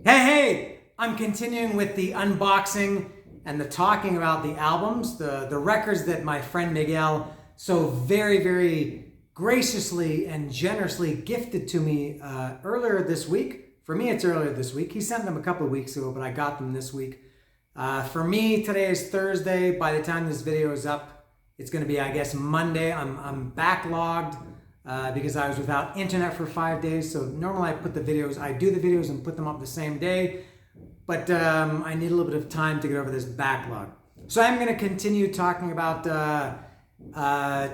Hey, I'm continuing with the unboxing and the talking about the albums, the records that my friend Miguel so very graciously and generously gifted to me earlier this week. For me, it's earlier this week. He sent them a couple of weeks ago, but I got them this week. For me, today is Thursday. By the time this video is up, it's going to be, I guess, Monday. I'm backlogged because I was without internet for 5 days. So normally I do the videos and put them up the same day. But I need a little bit of time to get over this backlog. So I'm going to continue talking about,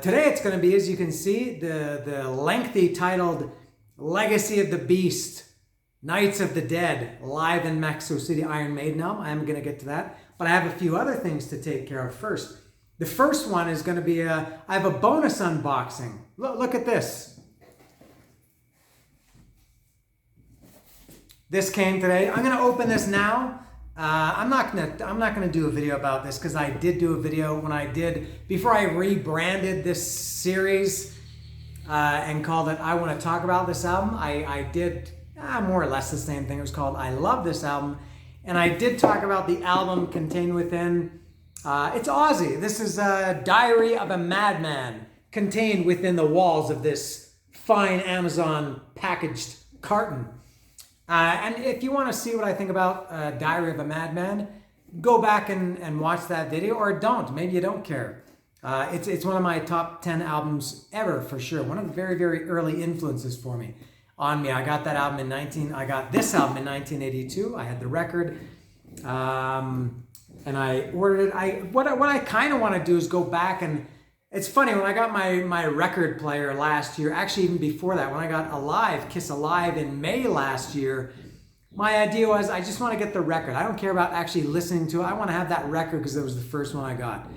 today it's going to be, as you can see, the lengthy titled Legacy of the Beast, Knights of the Dead, live in Mexico City Iron Maiden album. I'm going to get to that. But I have a few other things to take care of first. The first one is going to be, I have a bonus unboxing. Look at this. This came today. I'm going to open this now. I'm not going to do a video about this because I did do a video before I rebranded this series and called it I Want to Talk About This Album. I did more or less the same thing. It was called I Love This Album. And I did talk about the album contained within, it's Ozzy. This is a Diary of a Madman contained within the walls of this fine Amazon packaged carton. And if you want to see what I think about Diary of a Madman, go back and watch that video, or don't. Maybe you don't care. It's one of my top 10 albums ever, for sure. One of the very early influences for me. On me. I got this album in 1982. I had the record. And I ordered it. What I kind of want to do is go back, and it's funny, when I got my record player last year, actually even before that, when I got Alive, Kiss Alive in May last year, my idea was I just want to get the record. I don't care about actually listening to it. I want to have that record because it was the first one I got.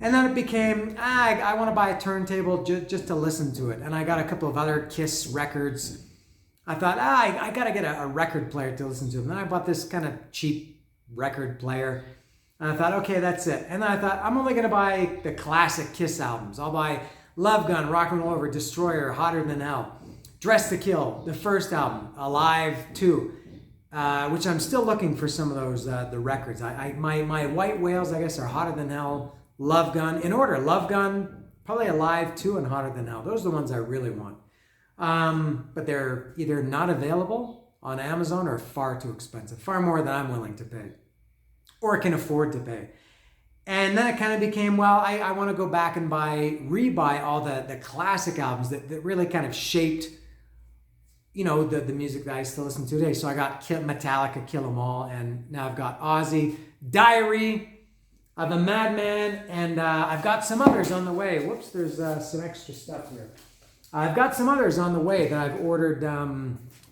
And then it became, I want to buy a turntable just to listen to it. And I got a couple of other Kiss records. I thought, I got to get a record player to listen to. And then I bought this kind of cheap record player. And I thought, okay, that's it. And then I thought, I'm only going to buy the classic Kiss albums. I'll buy Love Gun, Rock and Roll Over, Destroyer, Hotter Than Hell, Dress to Kill, the first album, Alive 2, which I'm still looking for some of those, the records. My white whales, I guess, are Hotter Than Hell, Love Gun, in order, Love Gun, probably Alive 2, and Hotter Than Hell. Those are the ones I really want. But they're either not available on Amazon or far too expensive, far more than I'm willing to pay or can afford to pay. And then it kind of became, well, I want to go back and rebuy all the classic albums that really kind of shaped, the music that I still listen to today. So I got Metallica, Kill 'Em All, and now I've got Ozzy, Diary of a Madman, and I've got some others on the way. Whoops, there's some extra stuff here. I've got some others on the way that I've ordered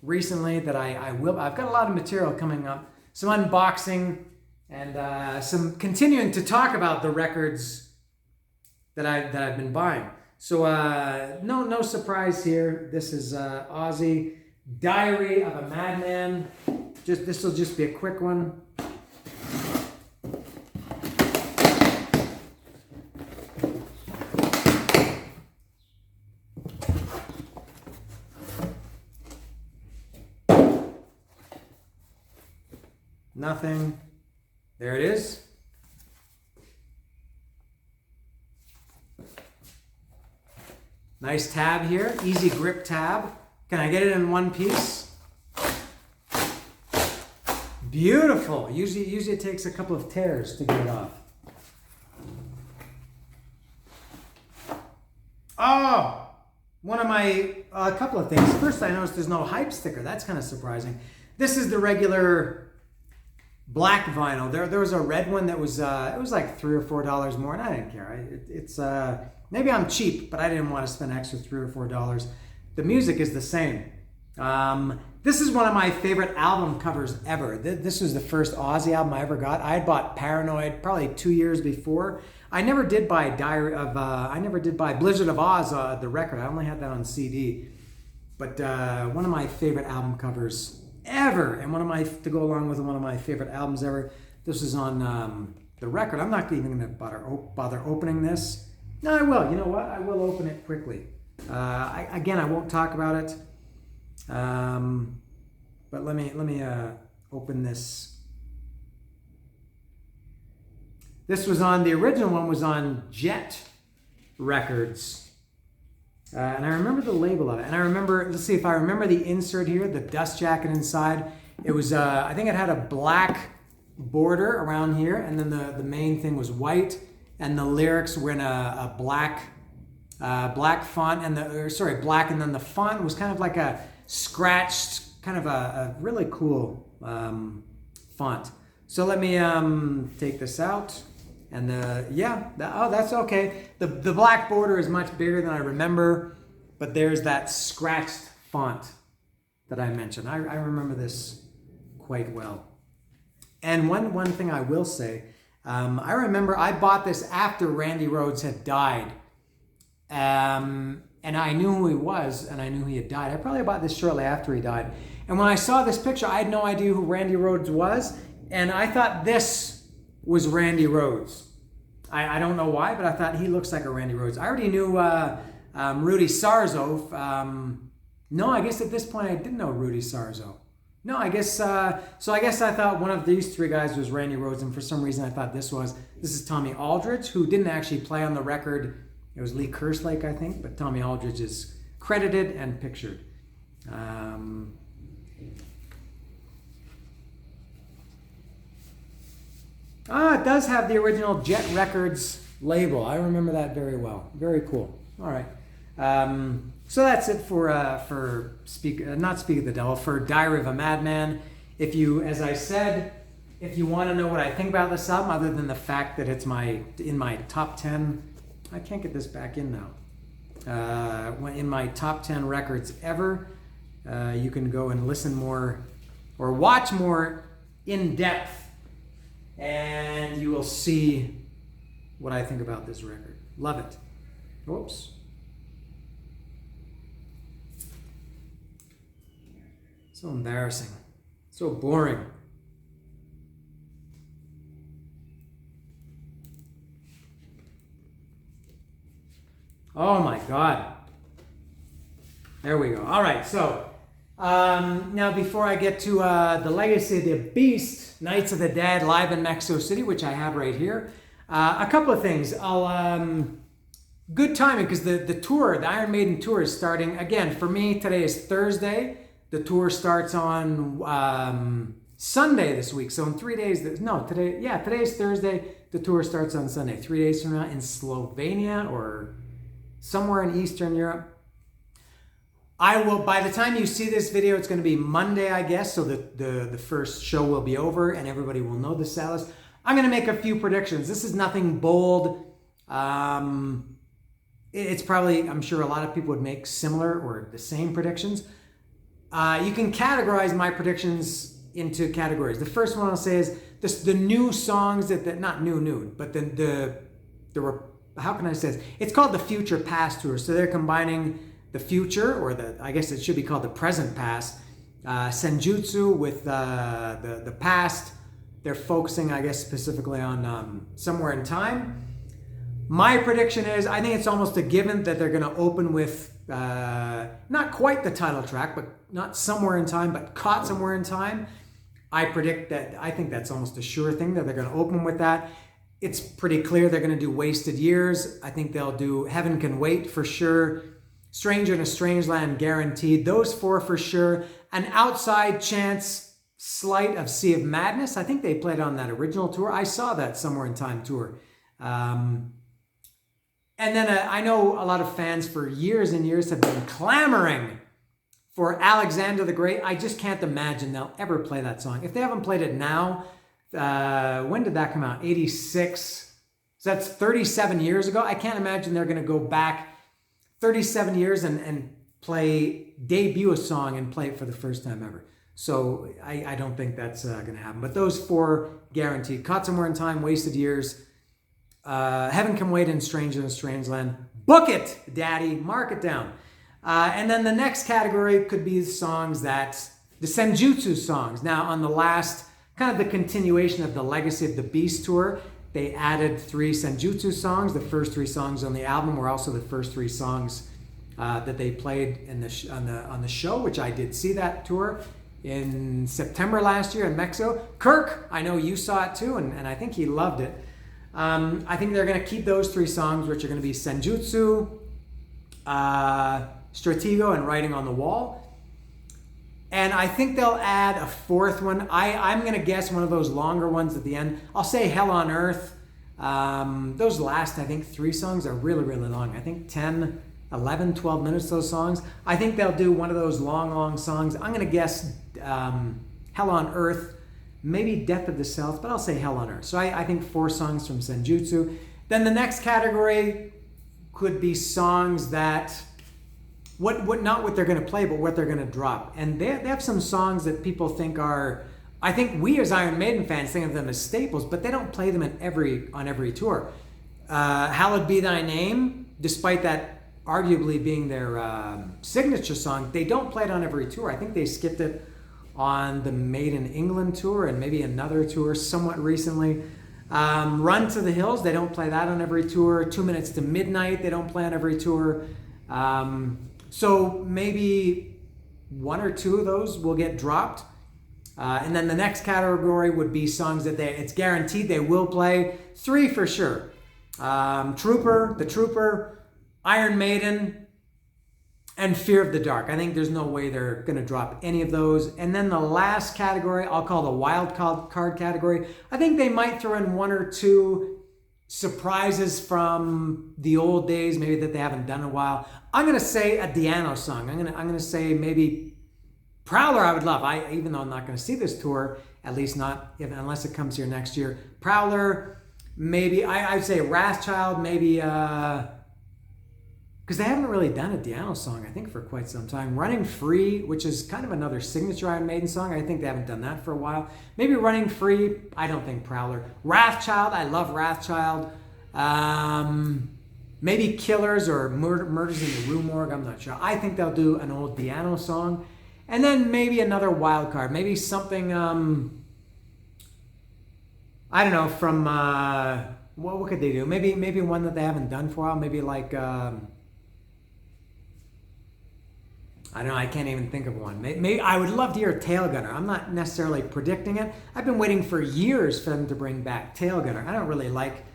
recently that I've got a lot of material coming up, some unboxing, and some continuing to talk about the records that I've been buying. So no surprise here. This is Ozzy, Diary of a Madman. This will just be a quick one. Nothing. There it is. Nice tab here, easy grip tab. Can I get it in one piece? Beautiful. Usually it takes a couple of tears to get it off. Oh, a couple of things. First, I noticed there's no hype sticker. That's kind of surprising. This is the regular black vinyl. There was a red one that was it was like $3 or $4 more, and I didn't care. It's maybe I'm cheap, but I didn't want to spend extra $3 or $4. The music is the same. This is one of my favorite album covers ever. This was the first Ozzy album I ever got. I had bought Paranoid probably 2 years before. I never did buy Blizzard of Oz, the record. I only had that on CD. But one of my favorite album covers ever, and to go along with one of my favorite albums ever. This is on the record. I'm not even going to bother opening this. No, I will. You know what? I will open it quickly. I won't talk about it. But let me open this. This was on, the original one was on Jet Records. And I remember the label of it. And I remember, let's see if I remember the insert here, the dust jacket inside. It was, I think it had a black border around here, and then the main thing was white, and the lyrics were in a black font, and black, and then the font was kind of like a scratched, kind of a really cool font. So let me take this out. And that's okay. The black border is much bigger than I remember, but there's that scratched font that I mentioned. I remember this quite well. And one thing I will say, I remember I bought this after Randy Rhoads had died. And I knew who he was, and I knew he had died. I probably bought this shortly after he died. And when I saw this picture, I had no idea who Randy Rhoads was, and I thought this was Randy Rhoads. I don't know why, but I thought he looks like a Randy Rhoads. I already knew Rudy Sarzo. No, I guess at this point I didn't know Rudy Sarzo. No, I guess, I thought one of these three guys was Randy Rhoads, and for some reason I thought this is Tommy Aldridge, who didn't actually play on the record. It was Lee Kerslake, I think, but Tommy Aldridge is credited and pictured. It does have the original Jet Records label. I remember that very well. Very cool. All right. So that's it for not Speak of the Devil, for Diary of a Madman. If you, as I said, if you want to know what I think about this album, other than the fact that it's in my top 10, I can't get this back in now. In my top 10 records ever, you can go and listen more or watch more in depth, and you will see what I think about this record. Love it. Whoops. So embarrassing. So boring. Oh my God. There we go. All right, so now before I get to the Legacy of the Beast, Nights of the Dead live in Mexico City, which I have right here, a couple of things. Good timing, because the tour, the Iron Maiden tour, is starting again. For me, today is Thursday. The tour starts on Sunday this week. So in 3 days, today is Thursday. The tour starts on Sunday. 3 days from now in Slovenia or somewhere in Eastern Europe. I will, by the time you see this video, it's going to be Monday, I guess. So the first show will be over and everybody will know the status. I'm going to make a few predictions. This is nothing bold. It's probably, I'm sure a lot of people would make similar or the same predictions. You can categorize my predictions into categories. The first one I'll say is the new songs that not new, but how can I say this? It's called the Future Past Tour. So they're combining the future, or I guess it should be called the present past, Senjutsu with the past. They're focusing, I guess, specifically on Somewhere in Time. My prediction is, I think it's almost a given that they're going to open with not quite the title track, but not Somewhere in Time, but Caught Somewhere in Time. I think that's almost a sure thing that they're going to open with that. It's pretty clear they're going to do Wasted Years. I think they'll do Heaven Can Wait for sure. Stranger in a Strange Land guaranteed. Those four for sure. An outside chance slight of Sea of Madness. I think they played on that original tour. I saw that Somewhere in Time tour. And then I know a lot of fans for years and years have been clamoring for Alexander the Great. I just can't imagine they'll ever play that song. If they haven't played it now, when did that come out? 86. So that's 37 years ago. I can't imagine they're going to go back 37 years and debut a song and play it for the first time ever. So I don't think that's going to happen. But those four guaranteed. Caught Somewhere in Time, Wasted Years, Heaven Can Wait, and Stranger in a Strange Land. Book it, Daddy. Mark it down. And then the next category could be the Senjutsu songs. Now, on the last, kind of the continuation of the Legacy of the Beast tour, they added 3 Senjutsu songs. The first 3 songs on the album were also the first 3 songs that they played on the show, which I did see that tour. in September last year in Mexico. Kirk, I know you saw it too, and I think he loved it. I think they're going to keep those 3 songs, which are going to be Senjutsu, Stratego, and Writing on the Wall. And I think they'll add a 4th one. I'm going to guess one of those longer ones at the end. I'll say Hell on Earth. Those last, I think, 3 songs are really, really long. I think 10, 11, 12 minutes, those songs. I think they'll do one of those long songs. I'm going to guess Hell on Earth, maybe Death of the South, but I'll say Hell on Earth. So I think 4 songs from Senjutsu. Then the next category could be songs that, not what they're going to play, but what they're going to drop. And they have some songs that people think are, I think we as Iron Maiden fans think of them as staples, but they don't play them on every tour. Hallowed Be Thy Name, despite that arguably being their signature song, they don't play it on every tour. I think they skipped it on the Maiden England tour and maybe another tour somewhat recently. Run to the Hills, they don't play that on every tour. 2 Minutes to Midnight, they don't play on every tour. So maybe 1 or 2 of those will get dropped. And then the next category would be songs that it's guaranteed they will play. 3 for sure. Trooper, The Trooper, Iron Maiden, and Fear of the Dark. I think there's no way they're going to drop any of those. And then the last category, I'll call the wild card category. I think they might throw in 1 or 2 surprises from the old days, maybe that they haven't done in a while. I'm going to say a Diano song. I'm going to say maybe Prowler. I would love. Even though I'm not going to see this tour, at least not unless it comes here next year. Prowler, maybe I'd say Wrathchild, maybe because they haven't really done a Diano song, I think, for quite some time. Running Free, which is kind of another signature Iron Maiden song. I think they haven't done that for a while. Maybe Running Free. I don't think Prowler. Wrathchild. I love Wrathchild. Maybe Killers or Murders in the Rue Morgue. I'm not sure. I think they'll do an old Diano song. And then maybe another wild card. Maybe something, I don't know, from, what could they do? Maybe one that they haven't done for a while. Maybe like, I don't know, I can't even think of one. Maybe I would love to hear Tail Gunner. I'm not necessarily predicting it. I've been waiting for years for them to bring back Tail Gunner. I don't really like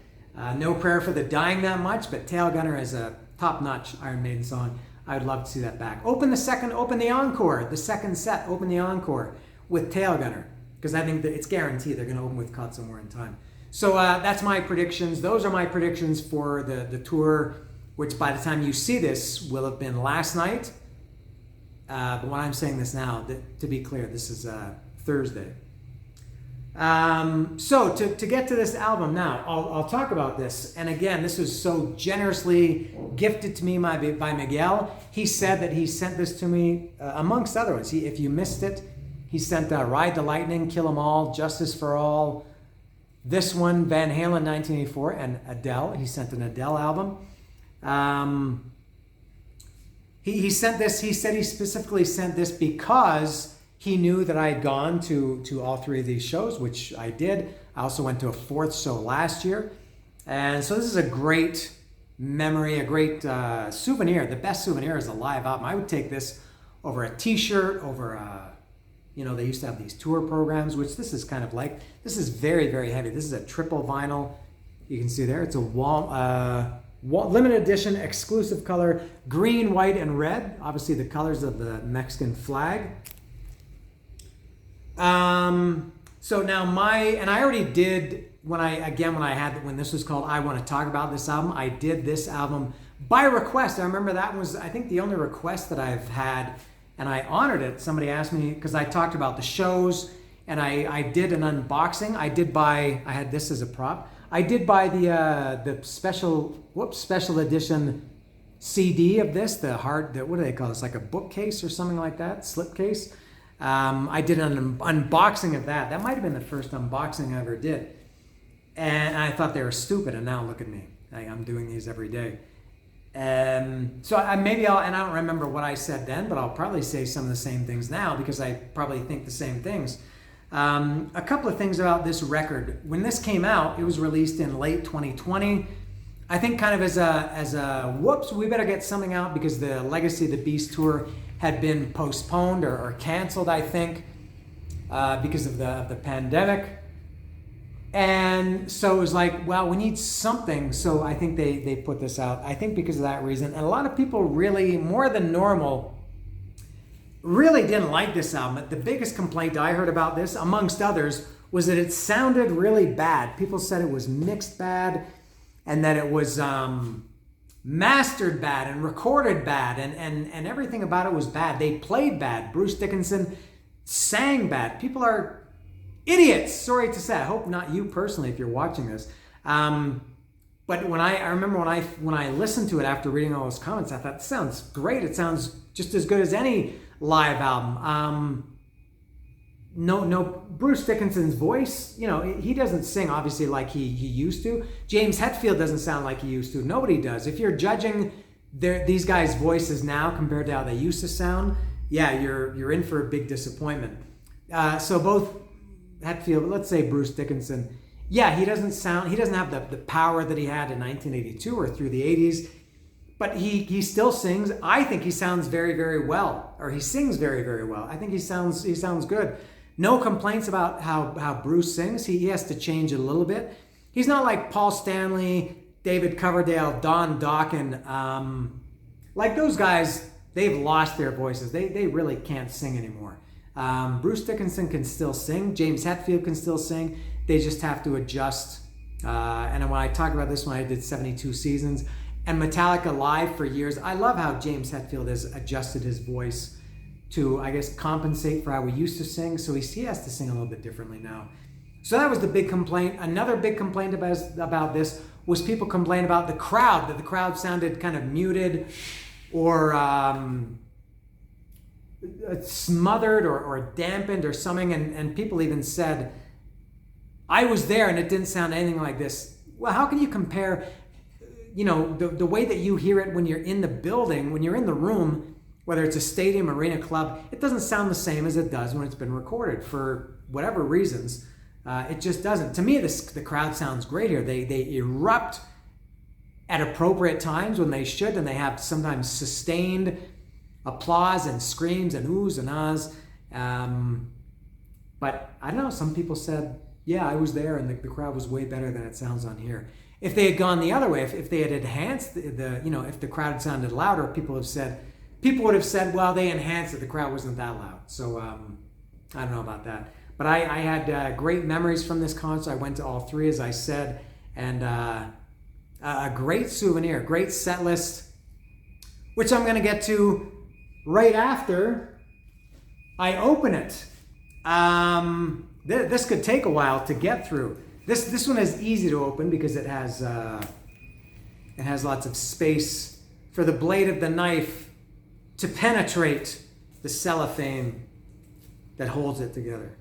No Prayer for the Dying that much, but Tail Gunner is a top-notch Iron Maiden song. I would love to see that back. Open the encore, the second set, open the encore with Tail Gunner, because I think that it's guaranteed they're going to open with Cut Somewhere in Time. So that's my predictions. Those are my predictions for the tour, which by the time you see this will have been last night. But when I'm saying this now, to be clear, this is Thursday. So to get to this album now, I'll talk about this. And again, this was so generously gifted to me by Miguel. He said that he sent this to me, amongst other ones. If you missed it, he sent Ride the Lightning, Kill 'Em All, Justice for All, this one, Van Halen 1984, and Adele. He sent an Adele album. He sent this, he said he specifically sent this because he knew that I had gone to all 3 of these shows, which I did. I also went to a 4th show last year. And so this is a great memory, a great souvenir. The best souvenir is a live album. I would take this over a t-shirt, over they used to have these tour programs, which this is kind of like. This is very, very heavy. This is a triple vinyl. You can see there. It's a limited edition, exclusive color, green, white, and red. Obviously the colors of the Mexican flag. So now and I already did, when this was called I Want to Talk About This Album, I did this album by request. I remember that was, I think, the only request that I've had, and I honored it. Somebody asked me, because I talked about the shows, and I did an unboxing. I had this as a prop. I did buy the special edition CD of this, what do they call this? Like a bookcase or something like that, slipcase. I did an unboxing of that. That might have been the first unboxing I ever did. And I thought they were stupid, and now look at me. I'm doing these every day. So I don't remember what I said then, but I'll probably say some of the same things now because I probably think the same things. A couple of things about this record. When this came out, it was released in late 2020. I think kind of as a whoops, we better get something out because the Legacy of the Beast tour had been postponed or canceled, I think. because of the pandemic. And so it was like, well, we need something. So I think they put this out. I think because of that reason. And a lot of people really, more than normal, really didn't like this album. The biggest complaint I heard about this, amongst others, was that it sounded really bad. People said it was mixed bad and that it was mastered bad and recorded bad and everything about it was bad. They played bad. Bruce Dickinson sang bad. People are idiots, sorry to say. I hope not you personally if you're watching this. But when I remember when I listened to it after reading all those comments, I thought, this sounds great. It sounds just as good as any live album. No, Bruce Dickinson's voice, he doesn't sing obviously like he used to. James Hetfield doesn't sound like he used to. Nobody does. If you're judging these guys' voices now compared to how they used to sound, yeah, you're in for a big disappointment. So both Hetfield, let's say Bruce Dickinson, yeah, he doesn't have the power that he had in 1982 or through the 80s, but he still sings. I think he sounds very, very well, or he sings very, very well. I think he sounds good. No complaints about how Bruce sings. He has to change it a little bit. He's not like Paul Stanley, David Coverdale, Don Dokken. Like those guys, they've lost their voices. They really can't sing anymore. Bruce Dickinson can still sing. James Hetfield can still sing. They just have to adjust. And when I talk about this one, I did 72 seasons. And Metallica live for years. I love how James Hetfield has adjusted his voice to, I guess, compensate for how we used to sing. So he has to sing a little bit differently now. So that was the big complaint. Another big complaint about this was people complain about the crowd, that the crowd sounded kind of muted or smothered or dampened or something. And people even said, I was there and it didn't sound anything like this. Well, how can you compare, the way that you hear it when you're in the building, when you're in the room, whether it's a stadium, arena, club, it doesn't sound the same as it does when it's been recorded for whatever reasons. It just doesn't. To me, the crowd sounds great here. They erupt at appropriate times when they should, and they have sometimes sustained applause and screams and oohs and ahs. But I don't know, some people said, yeah, I was there and the crowd was way better than it sounds on here. If they had gone the other way, if they had enhanced if the crowd sounded louder, people would have said, well, they enhanced it, the crowd wasn't that loud. So I don't know about that. But I had great memories from this concert. I went to all three, as I said, and a great souvenir, great set list, which I'm going to get to right after I open it. This could take a while to get through. This one is easy to open because it has lots of space for the blade of the knife to penetrate the cellophane that holds it together.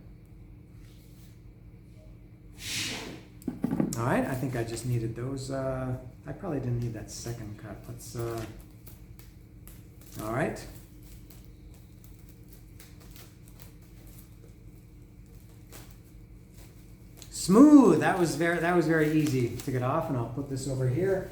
All right, I think I just needed those. I probably didn't need that second cut. Let's. All right. Smooth. That was very easy to get off, and I'll put this over here.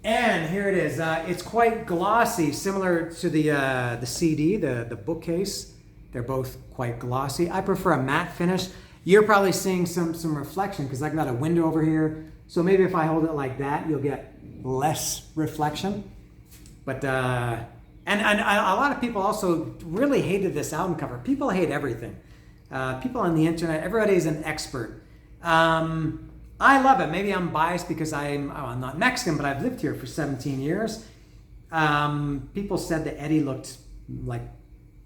And here it is. It's quite glossy, similar to the CD, the bookcase. They're both quite glossy. I prefer a matte finish. You're probably seeing some reflection because I've got a window over here. So maybe if I hold it like that, you'll get less reflection. But and a lot of people also really hated this album cover. People hate everything. People on the internet, everybody's an expert. I love it. Maybe I'm biased because I'm not Mexican, but I've lived here for 17 years. People said that Eddie looked like,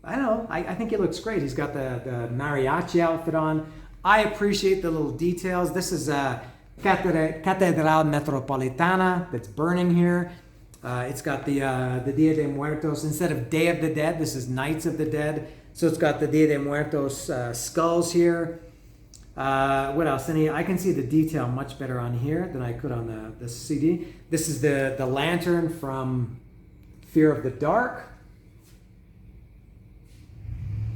I don't know, I think he looks great. He's got the mariachi outfit on. I appreciate the little details. This is a Catedral Metropolitana that's burning here. It's got the Dia de Muertos. Instead of Day of the Dead, this is Nights of the Dead. So it's got the Dia de Muertos skulls here. What else? I can see the detail much better on here than I could on the CD. This is the lantern from Fear of the Dark.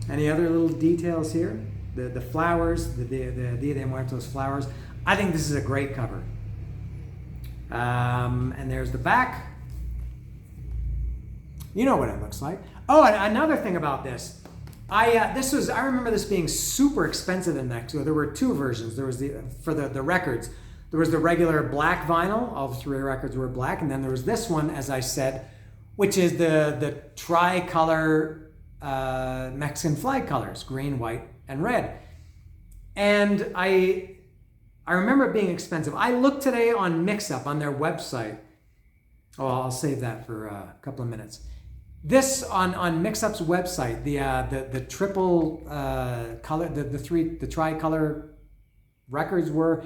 Any other little details here? The flowers, the Dia de Muertos flowers. I think this is a great cover. And there's the back. You know what it looks like. Oh, and another thing about this. I remember this being super expensive in Mexico. There were two versions. There was the records. There was the regular black vinyl. All three records were black, and then there was this one, as I said, which is the tricolor Mexican flag colors: green, white, and red. And I remember it being expensive. I looked today on Mixup on their website. Oh, I'll save that for a couple of minutes. This on Mixup's website, the triple color, the tricolor records were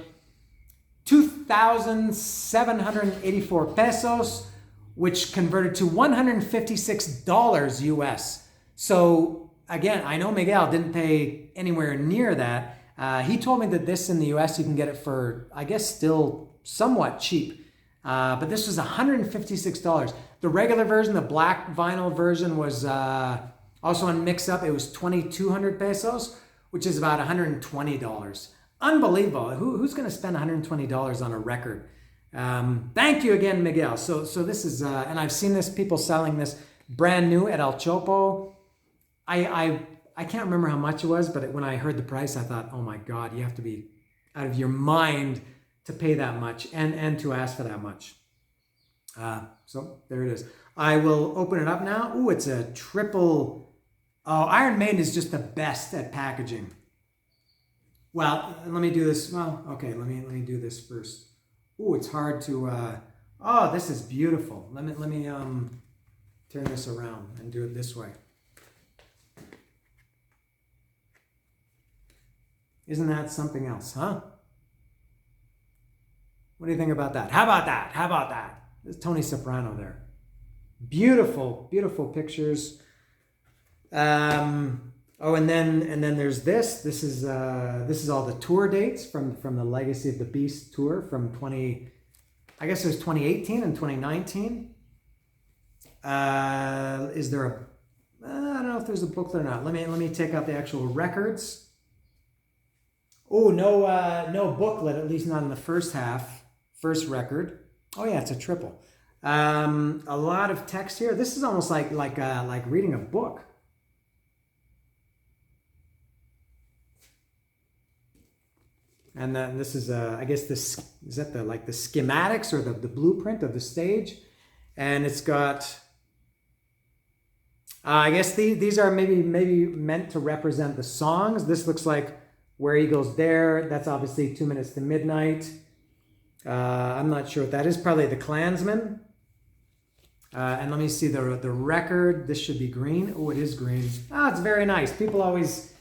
2,784 pesos, which converted to $156 US. So again, I know Miguel didn't pay anywhere near that. He told me that this in the US you can get it for, I guess, still somewhat cheap. But this was $156. The regular version, the black vinyl version, was also on Mixup. It was 2,200 pesos, which is about $120. Unbelievable. Who's going to spend $120 on a record? Thank you again, Miguel. So this is, and I've seen this, people selling this brand new at El Chopo. I can't remember how much it was, but when I heard the price, I thought, oh my God, you have to be out of your mind to pay that much and to ask for that much. So there it is. I will open it up now. Ooh, it's a triple. Oh, Iron Maiden is just the best at packaging. Well, let me do this. Well, okay, let me do this first. Ooh, it's hard to. Oh, this is beautiful. Let me turn this around and do it this way. Isn't that something else, huh? What do you think about that? How about that? How about that? There's Tony Soprano there. Beautiful, beautiful pictures. Oh, and then there's this. This is all the tour dates from the Legacy of the Beast tour from 2018 and 2019. Is there a? I don't know if there's a booklet or not. Let me take out the actual records. Oh, no booklet, at least not in the first record. Oh yeah, it's a triple. A lot of text here. This is almost like reading a book. And then this is I guess this is that the schematics or the blueprint of the stage, and it's got. I guess these are maybe meant to represent the songs. This looks like Where Eagles Dare. That's obviously 2 Minutes to Midnight. I'm not sure what that is. Probably The Klansman. And let me see the record. This should be green. Oh, it is green. Oh, it's very nice. People I always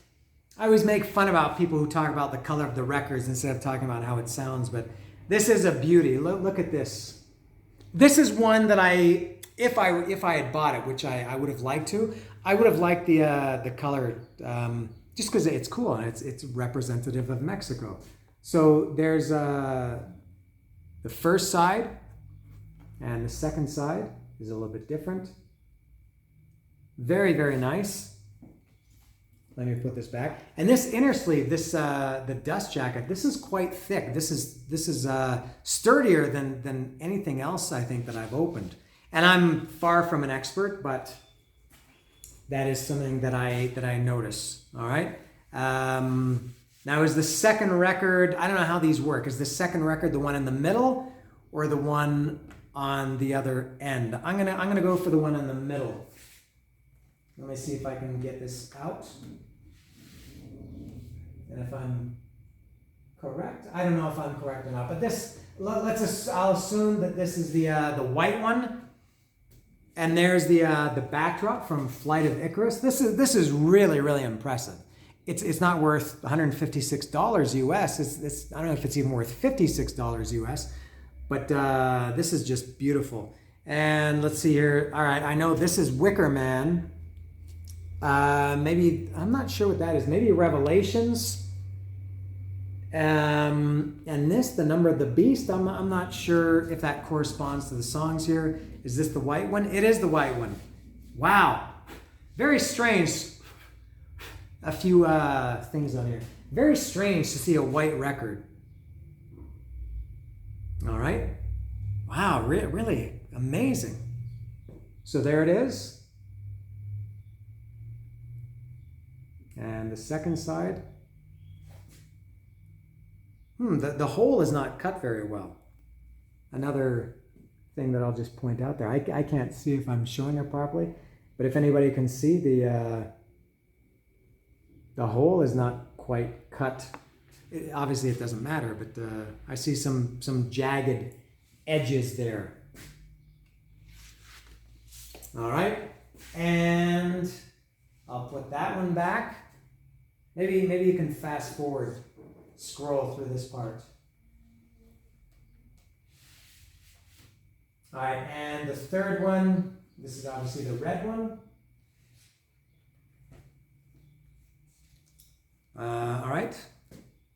make fun about people who talk about the color of the records instead of talking about how it sounds. But this is a beauty. Look at this. This is one that if I had bought it, which I would have liked to, I would have liked the color. Just because it's cool and it's representative of Mexico. So there's the first side, and the second side is a little bit different. Very, very nice. Let me put this back. And this inner sleeve, the dust jacket, this is quite thick. This is sturdier than anything else I think that I've opened. And I'm far from an expert, but that is something that I notice. All right. Now is the second record. I don't know how these work. Is the second record the one in the middle or the one on the other end? I'm gonna go for the one in the middle. Let me see if I can get this out. And if I'm correct, I don't know if I'm correct or not. But this, I'll assume that this is the white one. And there's the backdrop from Flight of Icarus. This is really, really impressive. It's not worth $156 US. It's I don't know if it's even worth $56 US, but this is just beautiful. And let's see here. All right, I know this is Wicker Man. Maybe I'm not sure what that is. Maybe Revelations. And this, the Number of the Beast. I'm not sure if that corresponds to the songs here. Is this the white one? It is the white one. Wow, very strange. A few things on here. Very strange to see a white record. All right. Wow, really amazing. So there it is. And the second side, the hole is not cut very well. Another thing that I'll just point out there. I can't see if I'm showing it properly, but if anybody can see, the hole is not quite cut. Obviously it doesn't matter, but I see some jagged edges there. All right, and I'll put that one back. Maybe you can fast forward, scroll through this part. All right, and the third one, this is obviously the red one. All right.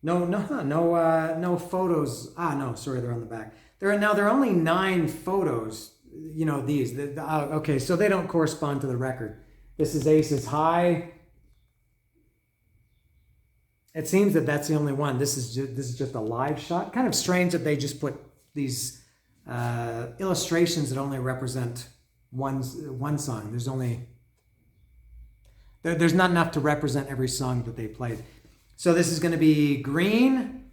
No photos. No, sorry, they're on the back. There are only 9 photos. You know these. Okay, so they don't correspond to the record. This is Aces High. It seems that that's the only one. This is just a live shot. Kind of strange that they just put these illustrations that only represent one song. There's not enough to represent every song that they played. So this is going to be red.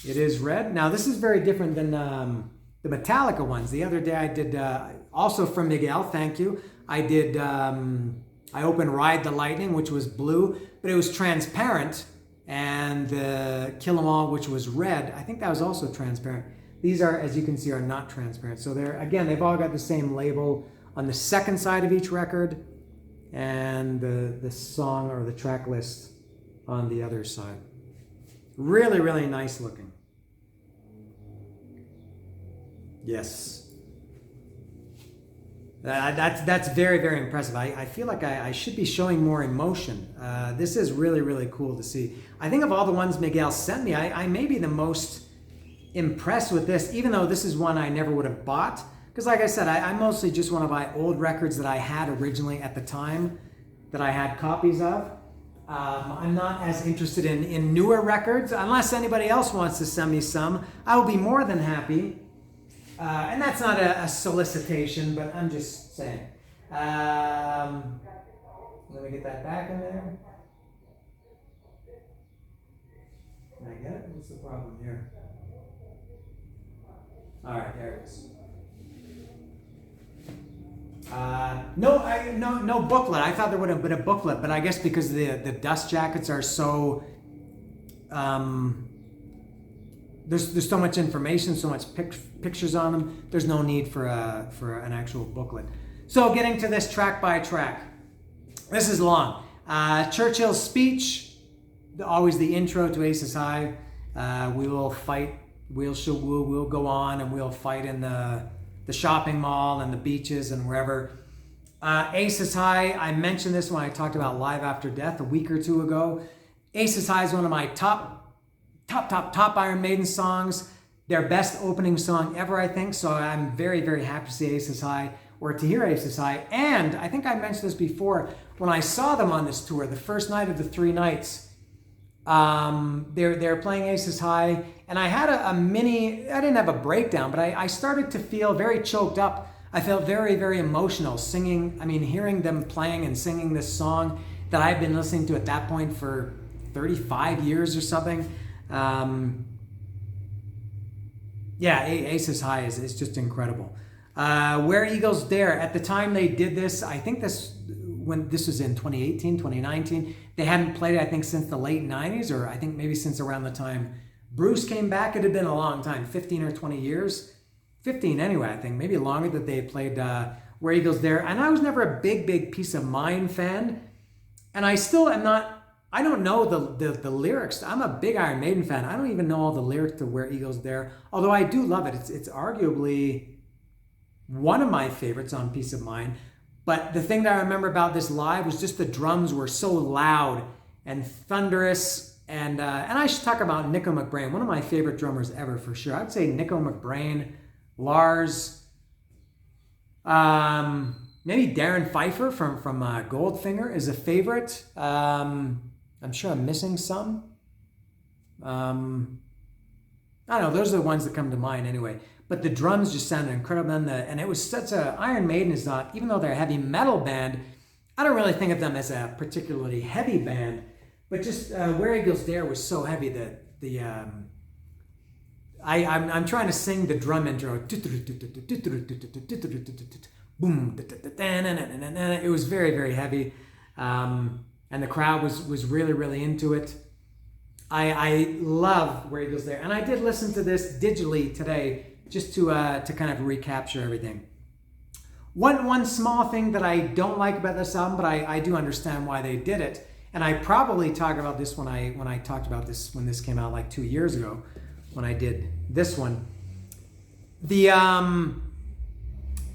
It is red. Now this is very different than the Metallica ones. The other day I did, also from Miguel, thank you. I opened Ride the Lightning, which was blue, but it was transparent, and the Kill 'Em All, which was red, I think that was also transparent. These are, as you can see, are not transparent. So they've all got the same label on the second side of each record, and the song or the track list on the other side. Really, really nice looking. Yes. That's very, very impressive. I feel like I should be showing more emotion. This is really, really cool to see. I think of all the ones Miguel sent me, I may be the most impressed with this, even though this is one I never would have bought. Because like I said, I mostly just want to buy old records that I had originally at the time that I had copies of. I'm not as interested in newer records. Unless anybody else wants to send me some, I will be more than happy. And that's not a solicitation, but I'm just saying. Let me get that back in there. Can I get it? What's the problem here? All right, there it is. No booklet. I thought there would have been a booklet, but I guess because the dust jackets are so there's so much information, so much pictures on them. There's no need for an actual booklet. So getting to this track by track. This is long. Churchill's speech, always the intro to Aces High. We will fight. We'll go on and we'll fight in the shopping mall and the beaches and wherever. Aces High, I mentioned this when I talked about Live After Death a week or two ago. Aces High is one of my top Iron Maiden songs. Their best opening song ever, I think. So I'm very, very happy to see Aces High, or to hear Aces High. And I think I mentioned this before, when I saw them on this tour, the first night of the 3 nights, they're playing Aces High, and I had a mini, I didn't have a breakdown, but I started to feel very choked up. I felt very, very emotional hearing them playing and singing this song that I've been listening to at that point for 35 years or something. Aces High is just incredible. Where Eagles Dare, at the time they did this, I think when this was in 2018, 2019, they hadn't played it, I think, since the late 90s, or I think maybe since around the time Bruce came back. It had been a long time, 15 or 20 years. 15 anyway, I think, maybe longer, that they had played Where Eagles Dare. And I was never a big Peace of Mind fan. And I still am not, I don't know the lyrics. I'm a big Iron Maiden fan. I don't even know all the lyrics to Where Eagles Dare, although I do love it. It's arguably one of my favorites on Peace of Mind. But the thing that I remember about this live was just the drums were so loud and thunderous. And I should talk about Nico McBrain, one of my favorite drummers ever, for sure. I'd say Nico McBrain, Lars, maybe Darren Pfeiffer from Goldfinger is a favorite. I'm sure I'm missing some. I don't know. Those are the ones that come to mind anyway. But the drums just sounded incredible. And it was such a, Iron Maiden is not, even though they're a heavy metal band, I don't really think of them as a particularly heavy band, but just Where Eagles Dare was so heavy that I'm trying to sing the drum intro. Boom. It was very, very heavy. And the crowd was really, really into it. I love Where Eagles Dare. And I did listen to this digitally today just to kind of recapture everything. One small thing that I don't like about this album, but I do understand why they did it. And I probably talked about this when I talked about this when this came out like 2 years ago, when I did this one.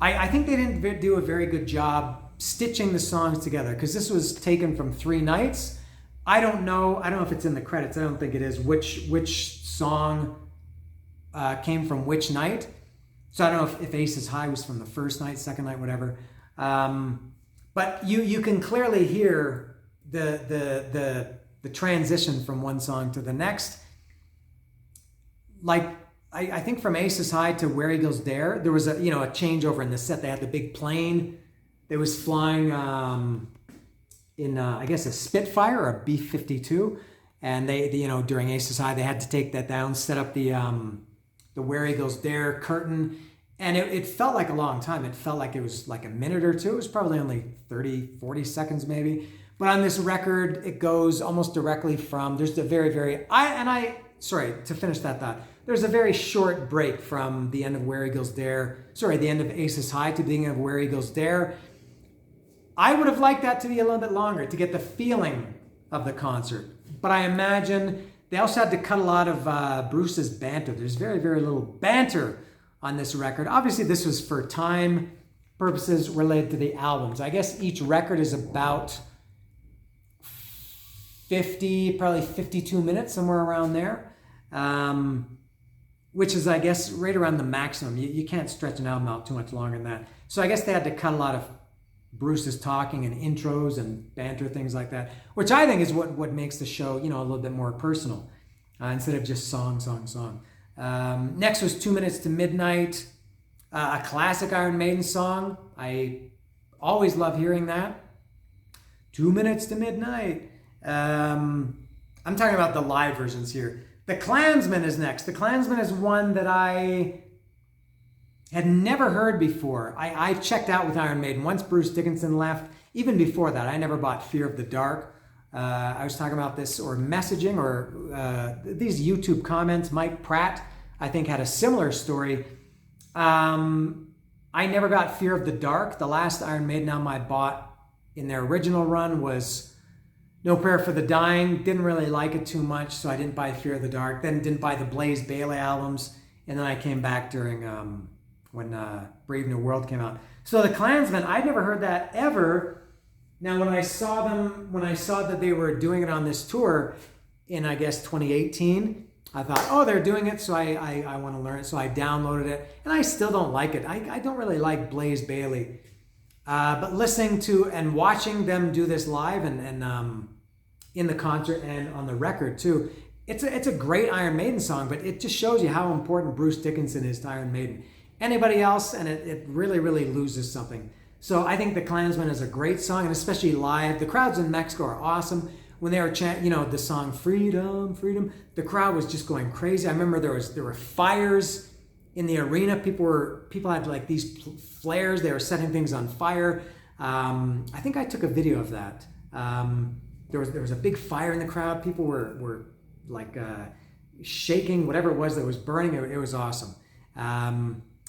I think they didn't do a very good job stitching the songs together, because this was taken from 3 nights. I don't know if it's in the credits. I don't think it is which song came from which night. So I don't know if Aces High was from the first night, second night, whatever. But you can clearly hear the transition from one song to the next. Like I think from Aces High to Where Eagles Dare, there was a changeover in the set. They had the big plane that was flying in I guess a Spitfire or a B-52, and they during Aces High they had to take that down, set up the Where Eagles Dare curtain, and it felt like a long time. It felt like it was like a minute or two. It was probably only 30-40 seconds maybe. But on this record, it goes almost directly from, there's the to finish that thought, there's a very short break from the end of Where Eagles Dare, the end of Aces High to the beginning of Where Eagles Dare. I would have liked that to be a little bit longer to get the feeling of the concert. But I imagine they also had to cut a lot of Bruce's banter. There's very, very little banter on this record. Obviously, this was for time purposes related to the albums. I guess each record is about 52 minutes, somewhere around there, which is, I guess, right around the maximum. You can't stretch an album out too much longer than that. So I guess they had to cut a lot of Bruce's talking and intros and banter, things like that, which I think is what makes the show, a little bit more personal, instead of just song. Next was 2 Minutes to Midnight, a classic Iron Maiden song. I always love hearing that. 2 Minutes to Midnight. I'm talking about the live versions here. The Klansman is next. The Klansman is one that I had never heard before. I checked out with Iron Maiden once Bruce Dickinson left. Even before that, I never bought Fear of the Dark. I was talking about this, or messaging, or these YouTube comments. Mike Pratt, I think, had a similar story. I never got Fear of the Dark. The last Iron Maiden album I bought in their original run was No Prayer for the Dying. Didn't really like it too much, so I didn't buy Fear of the Dark. Then didn't buy the Blaze Bayley albums. And then I came back during when Brave New World came out. So the Klansmen, I'd never heard that ever. Now when I saw that they were doing it on this tour in, I guess, 2018, I thought, oh, they're doing it, so I want to learn it. So I downloaded it, and I still don't like it. I don't really like Blaze Bayley. But listening to and watching them do this live and in the concert and on the record too, it's a great Iron Maiden song, but it just shows you how important Bruce Dickinson is to Iron Maiden. Anybody else, and it really, really loses something. So I think The Klansman is a great song, and especially live. The crowds in Mexico are awesome. When they were chanting, the song "Freedom, Freedom," the crowd was just going crazy. I remember there were fires in the arena. People had like these flares. They were setting things on fire. I think I took a video of that. There was a big fire in the crowd. People were like shaking, whatever it was that was burning. It was awesome.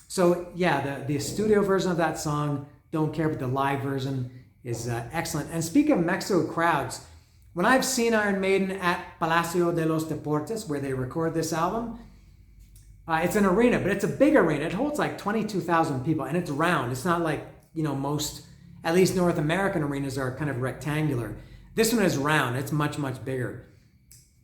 So yeah, the studio version of that song, don't care, but the live version is excellent. And speaking of Mexico crowds, when I've seen Iron Maiden at Palacio de los Deportes, where they record this album, it's an arena, but it's a big arena. It holds like 22,000 people, and it's round. It's not like, most, at least North American arenas are kind of rectangular. This one is round. It's much, much bigger.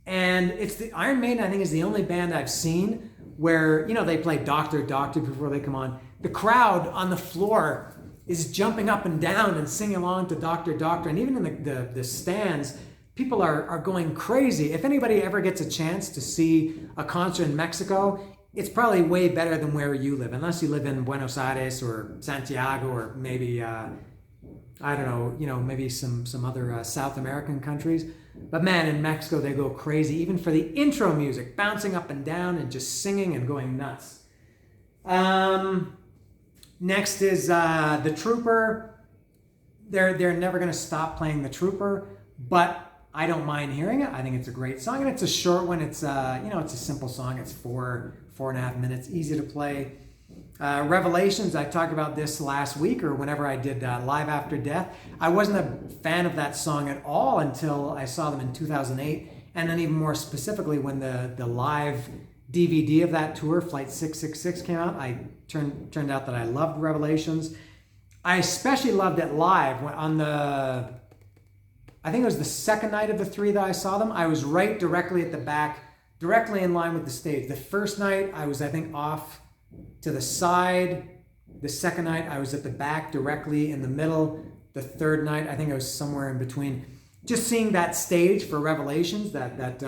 And it's the Iron Maiden, I think, is the only band I've seen where, they play Doctor, Doctor before they come on. The crowd on the floor is jumping up and down and singing along to Doctor, Doctor. And even in the stands, people are going crazy. If anybody ever gets a chance to see a concert in Mexico, it's probably way better than where you live, unless you live in Buenos Aires or Santiago or maybe I don't know, maybe some other South American countries. But man, in Mexico, they go crazy, even for the intro music, bouncing up and down and just singing and going nuts. Next is The Trooper. They're never going to stop playing The Trooper, but I don't mind hearing it. I think it's a great song, and it's a short one. It's it's a simple song. It's 4.5 minutes, easy to play. Revelations, I talked about this last week or whenever I did Live After Death. I wasn't a fan of that song at all until I saw them in 2008, and then even more specifically when the live DVD of that tour, Flight 666, came out. I turned out that I loved Revelations. I especially loved it live on I think it was the second night of the 3 that I saw them. I was right directly at the back, directly in line with the stage. The first night I was, I think, off to the side. The second night I was at the back, directly in the middle. The third night I think I was somewhere in between. Just seeing that stage for Revelations, that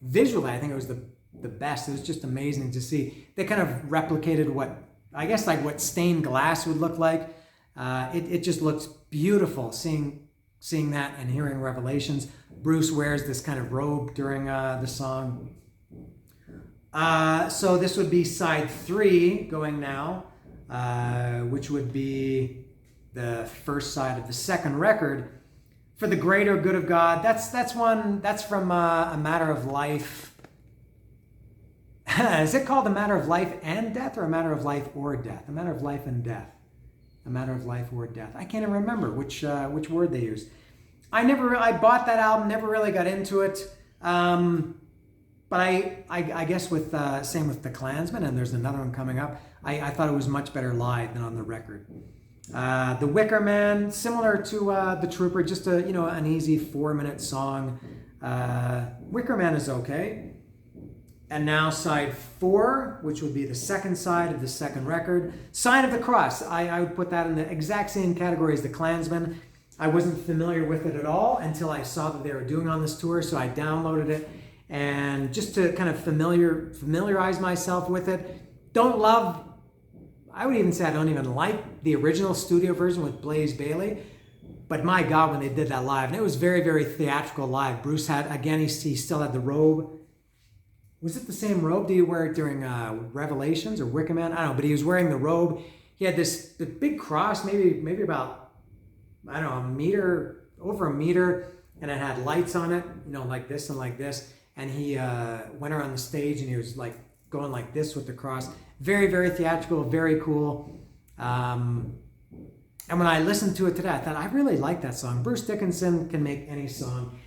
visually I think it was the best. It was just amazing to see. They kind of replicated what stained glass would look like. It just looks beautiful seeing that and hearing Revelations. Bruce wears this kind of robe during the song. So this would be side 3 going now, which would be the first side of the second record. For the Greater Good of God, that's from A Matter of Life. Is it called A Matter of Life and Death, or A Matter of Life or Death? A Matter of Life and Death. A Matter of Life or Death. I can't even remember which word they used. I bought that album, never really got into it. But I guess same with The Klansman, and there's another one coming up. I thought it was much better live than on the record. The Wicker Man, similar to The Trooper, just an easy 4-minute song. Wicker Man is okay. And now side 4, which would be the second side of the second record. Sign of the Cross. I would put that in the exact same category as The Klansman. I wasn't familiar with it at all until I saw that they were doing on this tour, so I downloaded it. And just to kind of familiarize myself with it. I would even say I don't even like the original studio version with Blaze Bayley. But my God, when they did that live, and it was very, very theatrical live. Bruce had, again, he still had the robe. Was it the same robe? Did he wear it during Revelations or Wicker Man? I don't know, but he was wearing the robe. He had the big cross, maybe about, I don't know, over a meter, and it had lights on it, like this and like this. And he went around the stage and he was like going like this with the cross. Very, very theatrical, very cool. And when I listened to it today, I thought, I really like that song. Bruce Dickinson can make any song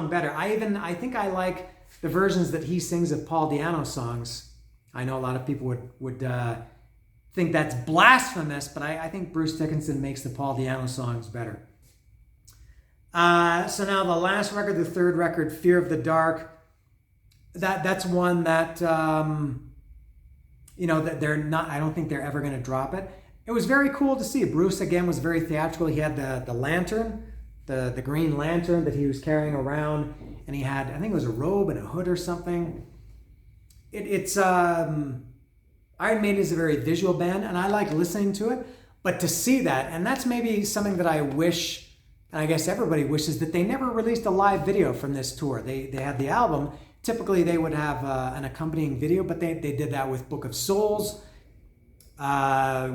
better. I think I like the versions that he sings of Paul Di'Anno songs. I know a lot of people would think that's blasphemous, but I think Bruce Dickinson makes the Paul Di'Anno songs better. So now the last record, the third record, Fear of the Dark. That's one that that they're not. I don't think they're ever going to drop it. It was very cool to see. Bruce again was very theatrical. He had the lantern, the green lantern that he was carrying around, and he had, I think it was a robe and a hood or something. It's Iron Maiden is a very visual band, and I like listening to it. But to see that, and that's maybe something that I wish. And I guess everybody wishes that they never released a live video from this tour. They had the album. Typically, they would have an accompanying video, but they did that with Book of Souls. They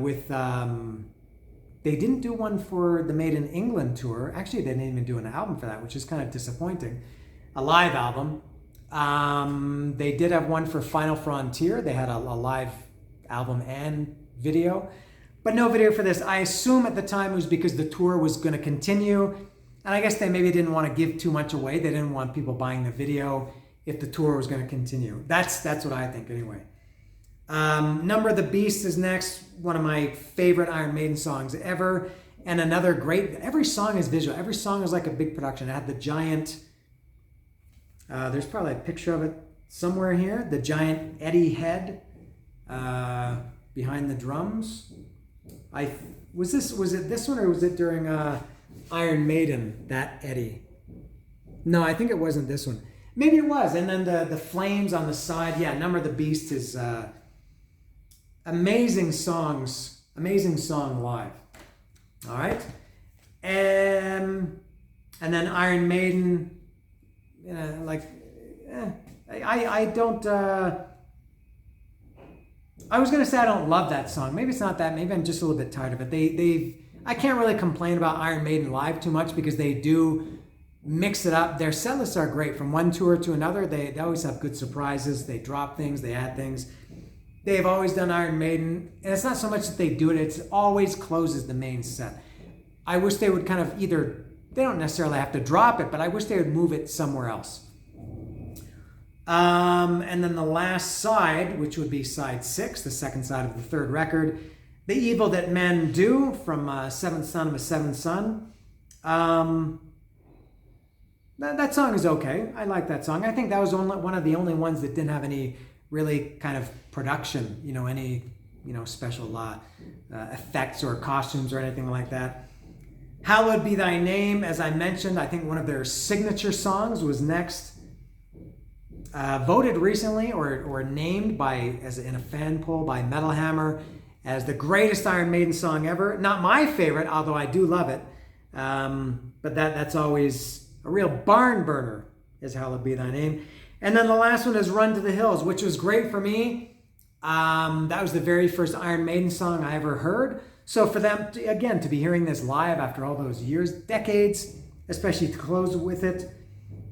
didn't do one for the Maiden England tour. Actually, they didn't even do an album for that, which is kind of disappointing. A live album. They did have one for Final Frontier. They had a live album and video. But no video for this. I assume at the time it was because the tour was going to continue. And I guess they maybe didn't want to give too much away. They didn't want people buying the video if the tour was going to continue. That's what I think anyway. Number of the Beast is next. One of my favorite Iron Maiden songs ever. And another great, every song is visual. Every song is like a big production. It had the giant, there's probably a picture of it somewhere here. The giant Eddie head behind the drums. Was it this one or was it during Iron Maiden, that Eddie? No, I think it wasn't this one. Maybe it was. And then the flames on the side. Yeah, Number of the Beast is amazing song live. All right. And then Iron Maiden, I don't. I was gonna say I don't love that song. Maybe it's not that. Maybe I'm just a little bit tired of it. I can't really complain about Iron Maiden live too much because they do mix it up. Their set lists are great from one tour to another. They always have good surprises. They drop things. They add things. They've always done Iron Maiden, and it's not so much that they do it. It always closes the main set. I wish they would kind of either. They don't necessarily have to drop it, but I wish they would move it somewhere else. And then the last side, which would be side 6, the second side of the third record, The Evil That Men Do from Seventh Son of a Seventh Son. That song is okay. I like that song. I think that was one of the only ones that didn't have any really kind of production, any special effects or costumes or anything like that. Hallowed Be Thy Name, as I mentioned, I think one of their signature songs was next. Voted recently or named in a fan poll by Metal Hammer as the greatest Iron Maiden song ever. Not my favorite, although I do love it. But that's always a real barn burner, is Hallowed Be Thy Name. And then the last one is Run to the Hills, which was great for me. That was the very first Iron Maiden song I ever heard. So for them, to be hearing this live after all those years, decades, especially to close with it,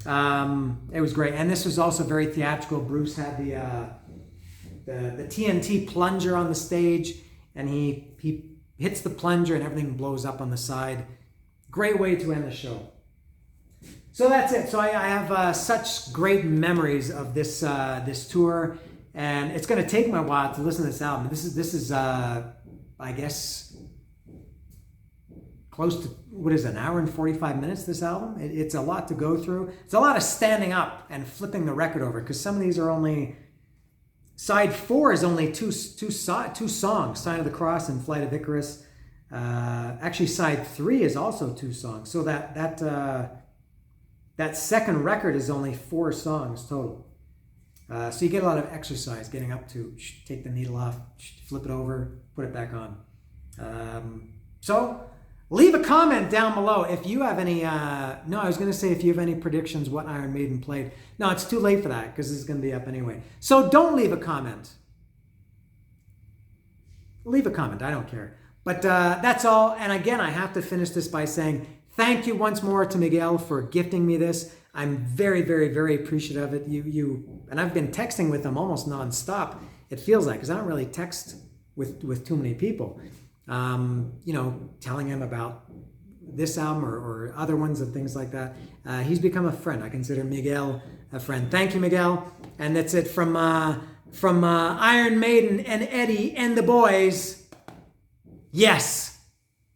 it was great. And this was also very theatrical. Bruce had the TNT plunger on the stage, and he hits the plunger and everything blows up on the side. Great way to end the show. So that's it. So I have such great memories of this tour, and it's going to take me a while to listen to this album. This is I guess close to, what is it, an hour and 45 minutes, this album? It's a lot to go through. It's a lot of standing up and flipping the record over, because some of these are only, side 4 is only two songs, Sign of the Cross and Flight of Icarus. Actually, side 3 is also 2 songs. So that second record is only 4 songs total. So you get a lot of exercise getting up to take the needle off, flip it over, put it back on. So leave a comment down below if you have any, I was going to say if you have any predictions what Iron Maiden played. No, it's too late for that because this is going to be up anyway. So don't leave a comment. Leave a comment, I don't care. But that's all. And again, I have to finish this by saying thank you once more to Miguel for gifting me this. I'm very, very, very appreciative of it. And I've been texting with him almost nonstop, it feels like, because I don't really text with too many people. Telling him about this album or other ones and things like that. He's become a friend. I consider Miguel a friend. Thank you, Miguel. And that's it from Iron Maiden and Eddie and the boys. Yes.